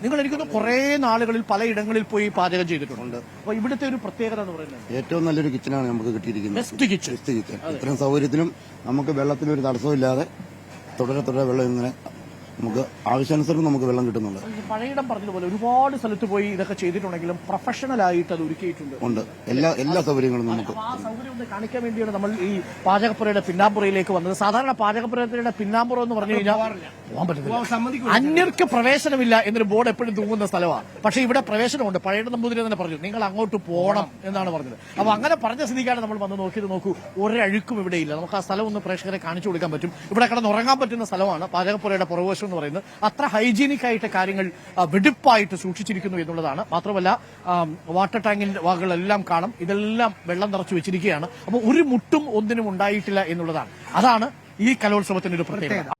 നിങ്ങൾ എനിക്കൊന്ന് കുറെ നാളുകളിൽ പലയിടങ്ങളിൽ പോയി പാചകം ചെയ്തിട്ടുണ്ട്. അപ്പൊ ഇവിടുത്തെ ഒരു പ്രത്യേകത എന്ന് പറയുന്നത് ഏറ്റവും നല്ലൊരു കിച്ചണാണ് നമുക്ക് കിട്ടിയിരിക്കുന്നത്. Best kitchen. ഇത്രയും സൗകര്യത്തിനും നമുക്ക് വെള്ളത്തിനൊരു തടസ്സമില്ലാതെ തുടരെ വെള്ളം ഇങ്ങനെ നമുക്ക് ആവശ്യാനുസരണം നമുക്ക് വെള്ളം കിട്ടുന്നുണ്ട്. പഴയിടം പറഞ്ഞതുപോലെ ഒരുപാട് സ്ഥലത്ത് പോയി ഇതൊക്കെ ചെയ്തിട്ടുണ്ടെങ്കിലും പ്രൊഫഷണൽ ആയിട്ട് അത് ഒരുക്കിയിട്ടുണ്ട്. ഉണ്ട് എല്ലാ സൗകര്യങ്ങളും നമുക്ക്. ആ സൗകര്യം ഒന്ന് കാണിക്കാൻ വേണ്ടിയാണ് നമ്മൾ ഈ പാചകപ്പുരയുടെ പിന്നാമ്പുറയിലേക്ക് വന്നത്. സാധാരണ പാചകപ്പുരയുടെ പിന്നാമ്പുറം എന്ന് പറഞ്ഞു കഴിഞ്ഞാൽ പോകാൻ പറ്റുന്നില്ല, അന്യർക്ക് പ്രവേശനമില്ല എന്നൊരു ബോർഡ് എപ്പോഴും തൂങ്ങുന്ന സ്ഥലമാണ്. പക്ഷേ ഇവിടെ പ്രവേശനമുണ്ട്. പഴയുടെ നമ്പൂതിരി തന്നെ പറഞ്ഞു നിങ്ങൾ അങ്ങോട്ട് പോകണം എന്നാണ് പറഞ്ഞത്. അപ്പൊ അങ്ങനെ പറഞ്ഞ സ്ഥിതിക്കാണ് നമ്മൾ വന്ന് നോക്കിയത്. നോക്കൂ, ഒരഴുക്കും ഇവിടെ ഇല്ല. നമുക്ക് ആ സ്ഥലം ഒന്ന് പ്രേക്ഷകരെ കാണിച്ചു കൊടുക്കാൻ പറ്റും. ഇവിടെ കിടന്ന് ഉറങ്ങാൻ പറ്റുന്ന സ്ഥലമാണ് പാചകപ്പുരയുടെ പുറകുവശം എന്ന് പറയുന്നത്. അത്ര ഹൈജീനിക് ആയിട്ട് കാര്യങ്ങൾ വെടിപ്പായിട്ട് സൂക്ഷിച്ചിരിക്കുന്നു എന്നുള്ളതാണ്. മാത്രമല്ല വാട്ടർ ടാങ്കിന്റെ വാക്കുകളെല്ലാം കാണും. ഇതെല്ലാം വെള്ളം നിറച്ചു വെച്ചിരിക്കുകയാണ്. അപ്പോൾ ഒരു മുട്ടും ഒന്നിനും ഉണ്ടായിട്ടില്ല എന്നുള്ളതാണ്. അതാണ് ഈ കലോത്സവത്തിന്റെ ഒരു പ്രത്യേകത.